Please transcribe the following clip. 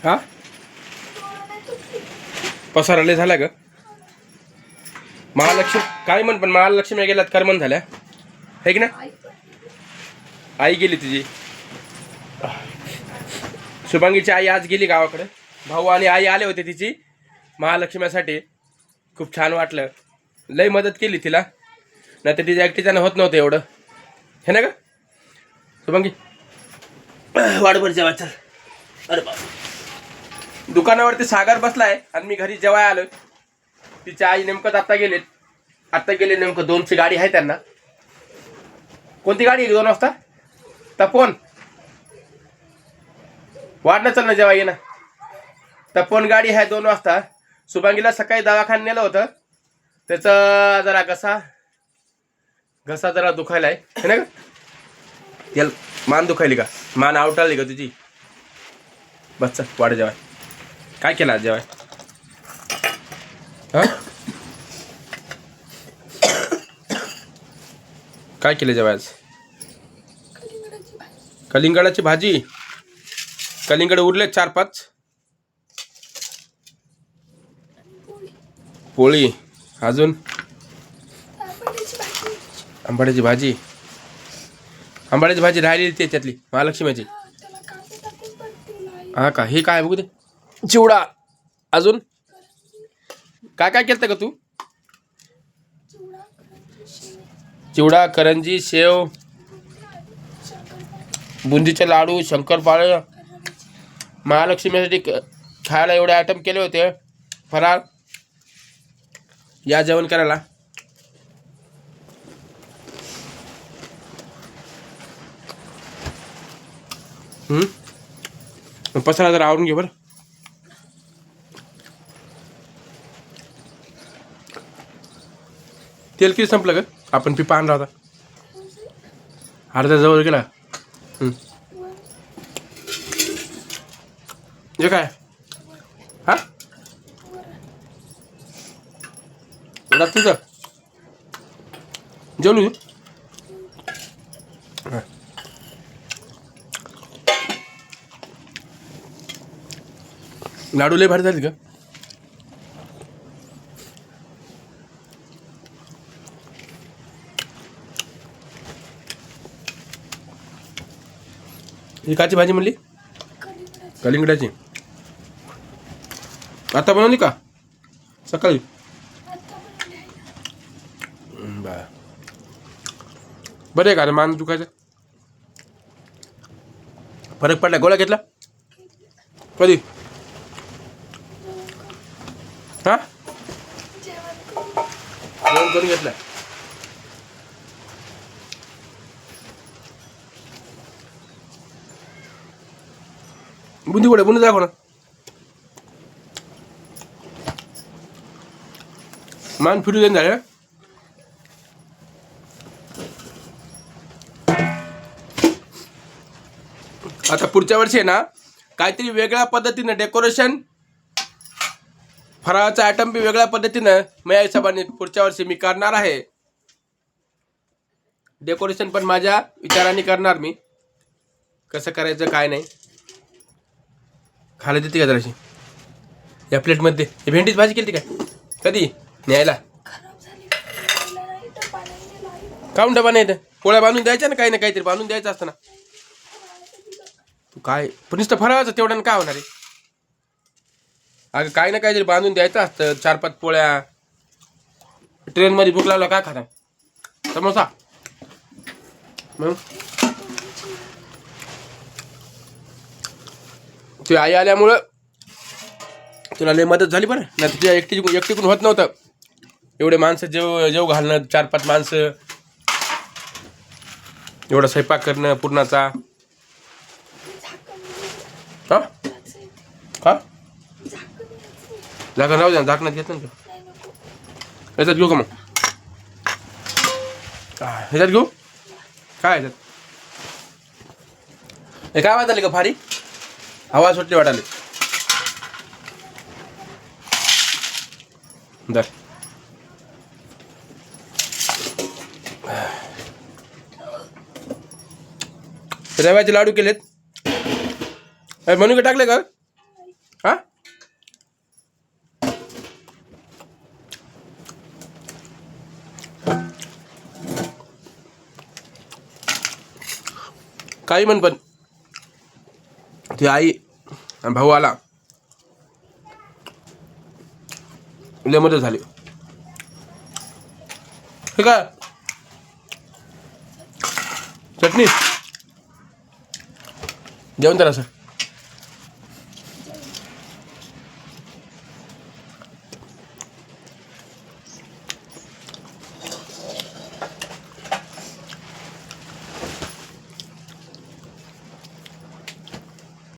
हा पसारा लय झाला ग. महालक्ष्मी काय म्हण, पण महालक्ष्मी गेल्यात करमन झाल्या हे की ना. आई गेली तुझी, शुभांगीची आई आज गेली गावाकडे. भाऊ आणि आई आले होते तिची महालक्ष्मीसाठी. खूप छान वाटलं, लय मदत केली तिला, नाही तर तिच्या एकटीच्यानं होत नव्हतं एवढं, हे ना ग शुभांगी. वाढभर जेवा चल. अरे बाप, दुकानावरती सागर बसलाय आणि मी घरी जेवाय आलोय. तिच्या आई नेमकंच आता गेले नेमकं 2ची गाडी आहे त्यांना. कोणती गाडी आहे 2 वाजता? तपोन वाढणं चल ना जेव्हा ये ना. तपोन गाडी आहे 2 वाजता. शुभांगीला सकाळी दवाखान्यात नेलं होतं, त्याचा जरा घसा जरा दुखायलाय है ना ग. याला मान दुखायली का, मान आवटाळली का तुझी? बस चल वाढ जेवाय. काय केलं आज जेवाय? हा काय केलं जेवाय आज? कलिंगडाची भाजी. कलिंगड उरले 4-5. पोळी अजून आंबाड्याची भाजी. आंबाड्याची भाजी राहिली त्याच्यातली महालक्ष्मीची. हा का, हे काय बघू दे. चिवडा अजून काय काय केलं का तू? चिवडा, करंजी, शेव, बुंदीचे लाडू, शंकरपाळे. महालक्ष्मीसाठी खायला एवढे आयटम केले होते. फराळ या जेवण करायला. पसारा जरा आवरून घे बरं. तेल किती संपलं ग? आपण पिपा आणला होता, अर्धा जवळ गेला. हे काय हा तुझं जेवलो. लाडू लय भारी झाले का? ही काची भाजी म्हणली? कलिंगडाची. आता बनवली का सकाळी? बरं आहे का रे? मान दुखायचं फरक पडला? गोळ्या घेतला कधी? हा जेवण करून घेतला. बुंदी गोळ्या बुंदी दाखव ना. मान फिरू देऊन झालं. आता पुढच्या वर्षी आहे ना काहीतरी वेगळ्या पद्धतीनं डेकोरेशन, फराळाचा आयटम बी वेगळ्या पद्धतीनं माझ्या हिशोबाने पुढच्या वर्षी मी करणार आहे. डेकोरेशन पण माझ्या विचाराने करणार मी. कसं करायचं काय नाही. खायला देते का जराशी या प्लेटमध्ये? भेंडीची भाजी केली काय कधी न्यायला? काऊन डबा नाही? पोळ्या बांधून द्यायच्या ना, काही ना काहीतरी बांधून द्यायचं असतं ना. तू काय पण नुसतं फराळाचं तेवढ्यानं काय होणार आहे? अगं काही ना काहीतरी बांधून द्यायचं असतं. 4-5 पोळ्या. ट्रेनमध्ये भूक लागला काय खाणार? समोसा मग तुझी आई आल्यामुळं तुला लय मदत झाली बरं. नाही तुझ्या एकटीकडून होत नव्हतं. एवढे माणसं जेव घालणं, 4-5 माणसं, एवढा स्वयंपाक करणं पूर्णाचा. हा हा झाकण राहू द्या, झाकणात घेत ना. याच्यात घेऊ का मग? ह्याच्यात घेऊ काय? ह्याच्यात हे काय वाजले का फारी? हवा सुटली वाटाले. दर रव्याचे लाडू केलेत. मनुके टाकले का हा काही म्हण पण ती आई आणि भाऊ आला लय मदत झाली हे का चटणी जेवण तर असं